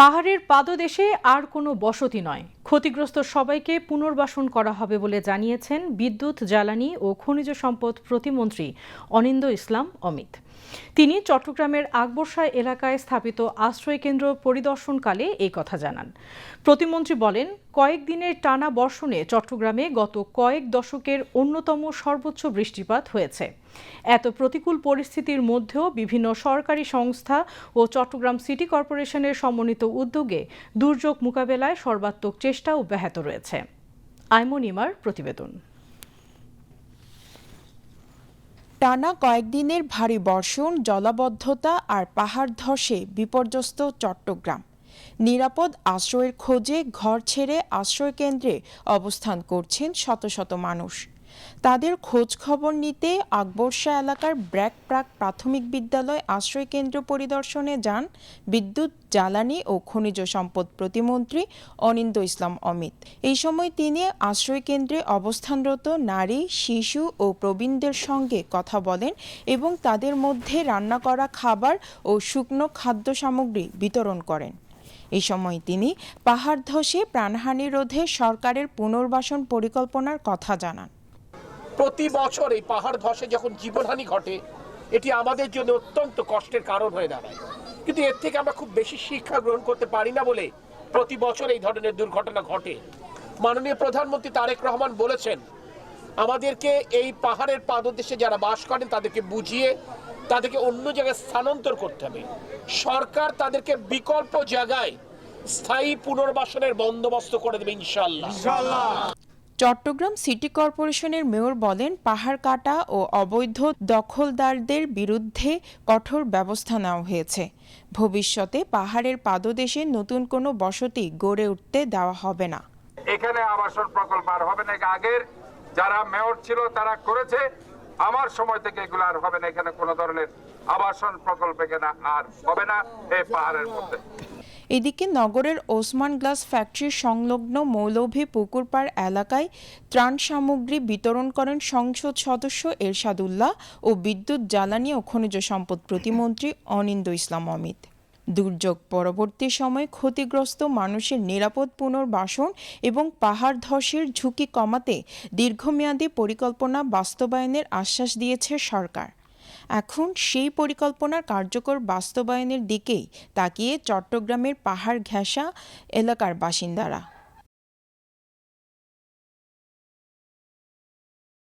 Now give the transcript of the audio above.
পাহাড়ের পাদদেশে আর কোনো বসতি নয়, ক্ষতিগ্রস্ত সবাইকে পুনর্বাসন করা হবে বলে জানিয়েছেন বিদ্যুৎ, জ্বালানি ও খনিজ সম্পদ প্রতিমন্ত্রী অনিন্দ্য ইসলাম অমিত। তিনি চট্টগ্রামের আকবরশাহ এলাকায় স্থাপিত আশ্রয়কেন্দ্র পরিদর্শনকালে এই কথা জানান। প্রতিমন্ত্রী বলেন, কয়েকদিনের টানা বর্ষণে চট্টগ্রামে গত কয়েক দশকের অন্যতম সর্বোচ্চ বৃষ্টিপাত হয়েছে। এত প্রতিকূল পরিস্থিতির মধ্যেও বিভিন্ন সরকারি সংস্থা ও চট্টগ্রাম সিটি কর্পোরেশনের সমন্বিত উদ্যোগে দুর্যোগ মোকাবেলায় সর্বাত্মক চেষ্টা অব্যাহত রয়েছে। আইমন ইমার প্রতিবেদন। টানা কয়েকদিনের ভারী বর্ষণ, জলাবদ্ধতা আর পাহাড় ধসে বিপর্যস্ত চট্টগ্রাম। নিরাপদ আশ্রয়ের খোঁজে ঘর ছেড়ে আশ্রয়কেন্দ্রে অবস্থান করছেন শত শত মানুষ। তাদের খোঁজ খবর নিতে আকবরশাহ এলাকার ব্র্যাক প্রাথমিক বিদ্যালয় আশ্রয়কেন্দ্র পরিদর্শনে যান বিদ্যুৎ, জ্বালানি ও খনিজ সম্পদ প্রতিমন্ত্রী অনিন্দ্য ইসলাম অমিত। এই সময় তিনি আশ্রয়কেন্দ্রে অবস্থানরত নারী, শিশু ও প্রবীণদের সঙ্গে কথা বলেন এবং তাদের মধ্যে রান্না করা খাবার ও শুকনো খাদ্য সামগ্রী বিতরণ করেন। এই সময় তিনি পাহাড় ধসে প্রাণহানি রোধে সরকারের পুনর্বাসন পরিকল্পনার কথা জানান। প্রতি বছর এই পাহাড় ধসে যখন জীবনহানি ঘটে, এটি আমাদের জন্য অত্যন্ত কষ্টের কারণ হয়ে দাঁড়ায়, কিন্তু এর থেকে আমরা খুব বেশি শিক্ষা গ্রহণ করতে পারি না বলে প্রতি বছর এই ধরনের দুর্ঘটনা ঘটে। মাননীয় প্রধানমন্ত্রী তারেক রহমান বলেছেন, আমাদেরকে এই পাহাড়ের পাদদেশে যারা বাস করেন তাদেরকে বুঝিয়ে তাদেরকে অন্য জায়গায় স্থানান্তর করতে হবে। সরকার তাদেরকে বিকল্প জায়গায় স্থায়ী পুনর্বাসনের বন্দোবস্ত করে দেবে ইনশাআল্লাহ। চট্টগ্রাম সিটি কর্পোরেশনের মেয়র বলেন, পাহাড় কাটা ও অবৈধ দখলদারদের বিরুদ্ধে কঠোর ব্যবস্থা নেওয়া হয়েছে। ভবিষ্যতে পাহাড়ের পাদদেশে নতুন কোনো বসতি গড়ে উঠতে দেওয়া হবে না। এখানে আবাসন প্রকল্প আর হবে না। আগের যারা মেয়র ছিল তারা করেছে, আমার সময় থেকে এগুলো আর হবে না। এখানে কোনো ধরনের আবাসন প্রকল্প এখানে আর হবে না এই পাহাড়ের মধ্যে। এদিকে নগরের ওসমান গ্লাস ফ্যাক্টরি সংলগ্ন মৌলভী পুকুরপাড় এলাকায় ত্রাণ সামগ্রী বিতরণ করেন সংসদ সদস্য এরশাদুল্লাহ ও বিদ্যুৎ, জ্বালানি ও খনিজ সম্পদ প্রতিমন্ত্রী অনিন্দ্য ইসলাম অমিত। দুর্যোগ পরবর্তী সময়ে ক্ষতিগ্রস্ত মানুষের নিরাপদ পুনর্বাসন এবং পাহাড় ধসের ঝুঁকি কমাতে দীর্ঘমেয়াদী পরিকল্পনা বাস্তবায়নের আশ্বাস দিয়েছে সরকার। এখন সেই পরিকল্পনার কার্যকর বাস্তবায়নের দিকেই তাকিয়ে চট্টগ্রামের পাহাড় ঘেঁষা এলাকার বাসিন্দারা।